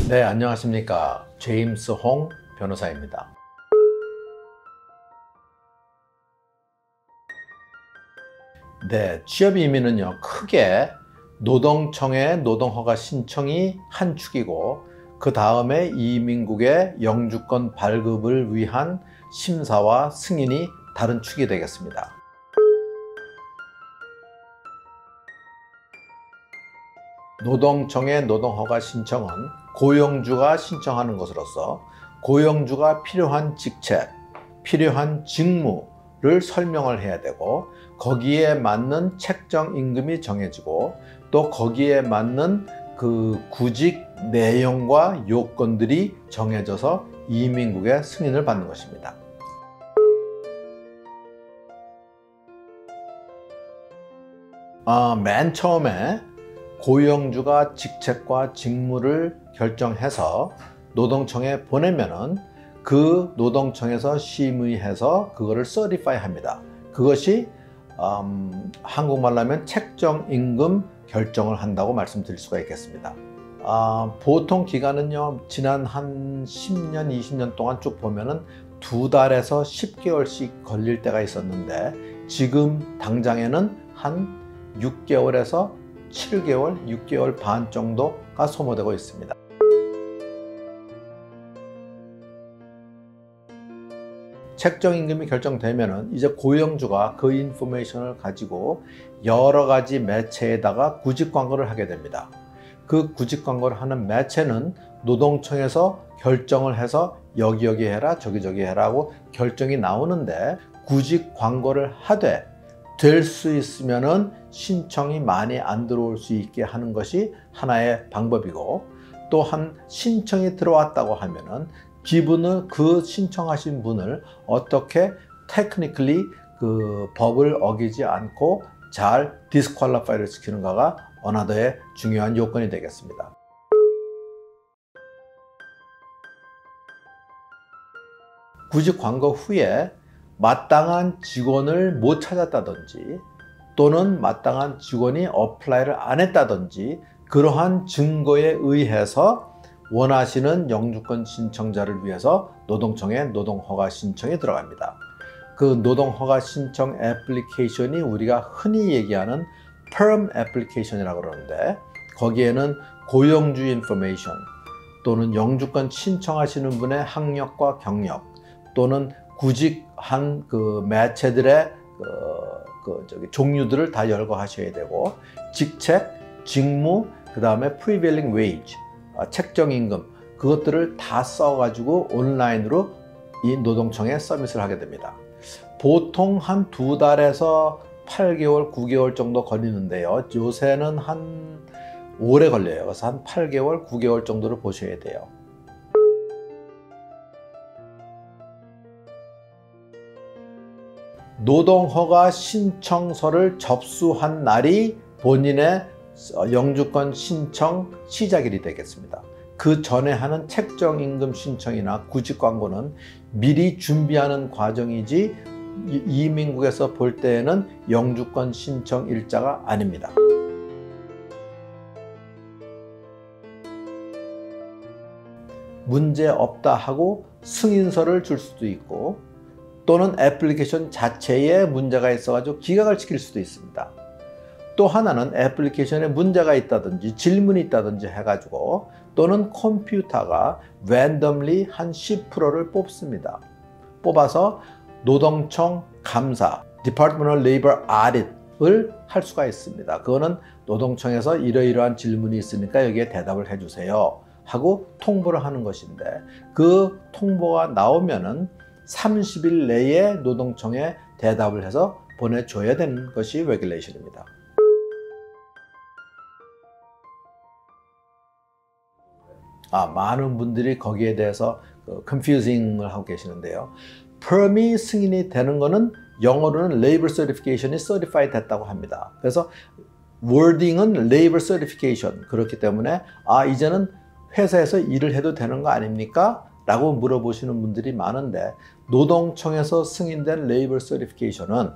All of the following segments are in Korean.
네, 안녕하십니까. 제임스 홍 변호사입니다. 네, 취업 이민은요, 크게 노동청의 노동허가 신청이 한 축이고, 그 다음에 이민국의 영주권 발급을 위한 심사와 승인이 다른 축이 되겠습니다. 노동청의 노동허가 신청은 고용주가 신청하는 것으로서 고용주가 필요한 직책, 필요한 직무를 설명을 해야 되고, 거기에 맞는 책정 임금이 정해지고, 또 거기에 맞는 그 구직 내용과 요건들이 정해져서 이민국의 승인을 받는 것입니다. 맨 처음에 고용주가 직책과 직무를 결정해서 노동청에 보내면은 그 노동청에서 심의해서 그거를 certify 합니다. 그것이 한국말로 하면 책정 임금 결정을 한다고 말씀드릴 수가 있겠습니다. 보통 기간은요, 지난 한 10년, 20년 동안 쭉 보면은 2달에서 10개월씩 걸릴 때가 있었는데, 지금 당장에는 한 6개월에서 7개월, 6개월 반 정도가 소모되고 있습니다. 책정 임금이 결정되면은 이제 고용주가 그 인포메이션을 가지고 여러 가지 매체에다가 구직 광고를 하게 됩니다. 그 구직 광고를 하는 매체는 노동청에서 결정을 해서 여기 해라, 저기 해라고 결정이 나오는데, 구직 광고를 하되 될 수 있으면은 신청이 많이 안 들어올 수 있게 하는 것이 하나의 방법이고, 또한 신청이 들어왔다고 하면은 그 신청하신 분을 어떻게 테크니컬리 그 법을 어기지 않고 잘 디스퀄리파이를 시키는가가 어나더의 중요한 요건이 되겠습니다. 구직 광고 후에 마땅한 직원을 못 찾았다든지, 또는 마땅한 직원이 어플라이를 안 했다든지, 그러한 증거에 의해서 원하시는 영주권 신청자를 위해서 노동청에 노동허가 신청이 들어갑니다. 그 노동허가 신청 애플리케이션이 우리가 흔히 얘기하는 perm 애플리케이션이라고 그러는데, 거기에는 고용주 인포메이션, 또는 영주권 신청하시는 분의 학력과 경력, 또는 구직한 그 매체들의 종류들을 다 열거하셔야 되고, 직책, 직무, 그 다음에 prevailing wage, 책정 임금, 그것들을 다 써가지고 온라인으로 이 노동청에 서밋을 하게 됩니다. 보통 한 2달에서 8개월, 9개월 정도 걸리는데요. 요새는 한 오래 걸려요. 그래서 한 8개월, 9개월 정도를 보셔야 돼요. 노동허가 신청서를 접수한 날이 본인의 영주권 신청 시작일이 되겠습니다. 그 전에 하는 책정 임금 신청이나 구직 광고는 미리 준비하는 과정이지, 이민국에서 볼 때에는 영주권 신청 일자가 아닙니다. 문제 없다 하고 승인서를 줄 수도 있고, 또는 애플리케이션 자체에 문제가 있어가지고 기각을 시킬 수도 있습니다. 또 하나는 애플리케이션에 문제가 있다든지 질문이 있다든지 해가지고, 또는 컴퓨터가 randomly 한 10%를 뽑습니다. 뽑아서 노동청 감사, Department of Labor Audit을 할 수가 있습니다. 그거는 노동청에서 이러이러한 질문이 있으니까 여기에 대답을 해주세요 하고 통보를 하는 것인데, 그 통보가 나오면은 30일 내에 노동청에 대답을 해서 보내줘야 되는 것이 레귤레이션입니다. 많은 분들이 거기에 대해서 confusing을 하고 계시는데요. perm이 승인이 되는 거는 영어로는 labor certification이 certified 됐다고 합니다. 그래서 wording은 labor certification, 그렇기 때문에 이제는 회사에서 일을 해도 되는 거 아닙니까? 라고 물어보시는 분들이 많은데, 노동청에서 승인된 labor certification은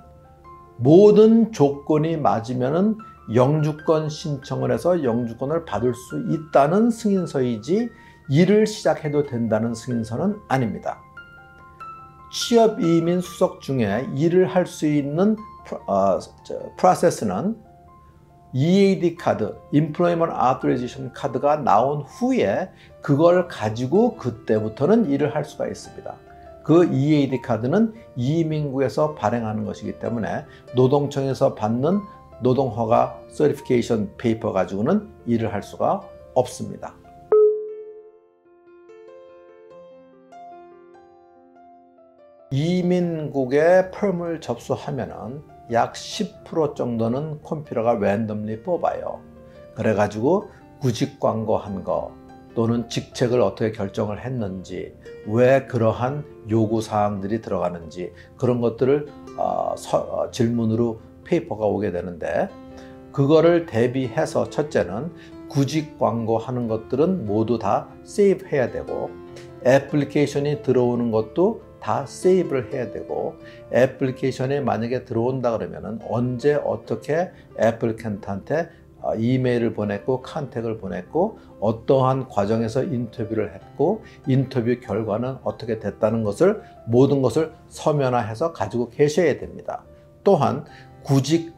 모든 조건이 맞으면은 영주권 신청을 해서 영주권을 받을 수 있다는 승인서이지, 일을 시작해도 된다는 승인서는 아닙니다. 취업 이민 수속 중에 일을 할 수 있는 프로세스는 EAD 카드, Employment Authorization 카드가 나온 후에 그걸 가지고 그때부터는 일을 할 수가 있습니다. 그 EAD 카드는 이민국에서 발행하는 것이기 때문에 노동청에서 받는 노동허가 서티피케이션 페이퍼 가지고는 일을 할 수가 없습니다. 이민국에 펌을 접수하면은 약 10% 정도는 컴퓨터가 랜덤리 뽑아요. 그래가지고 구직 광고한 거 또는 직책을 어떻게 결정을 했는지, 왜 그러한 요구사항들이 들어가는지 그런 것들을 질문으로 페이퍼가 오게 되는데, 그거를 대비해서 첫째는 구직 광고하는 것들은 모두 다 세이브 해야 되고, 애플리케이션이 들어오는 것도 다 세이브를 해야 되고, 애플리케이션이 만약에 들어온다 그러면은 언제 어떻게 애플리컨트한테 이메일을 보냈고 컨택을 보냈고 어떠한 과정에서 인터뷰를 했고 인터뷰 결과는 어떻게 됐다는 것을 모든 것을 서면화해서 가지고 계셔야 됩니다. 또한 구직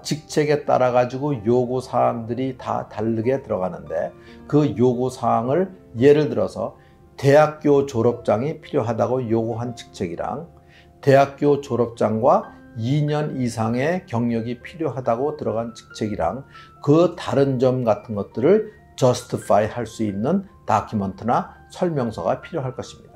직책에 따라 가지고 요구 사항들이 다 다르게 들어가는데, 그 요구 사항을 예를 들어서 대학교 졸업장이 필요하다고 요구한 직책이랑 대학교 졸업장과 2년 이상의 경력이 필요하다고 들어간 직책이랑 그 다른 점 같은 것들을 justify 할 수 있는 다큐멘트나 설명서가 필요할 것입니다.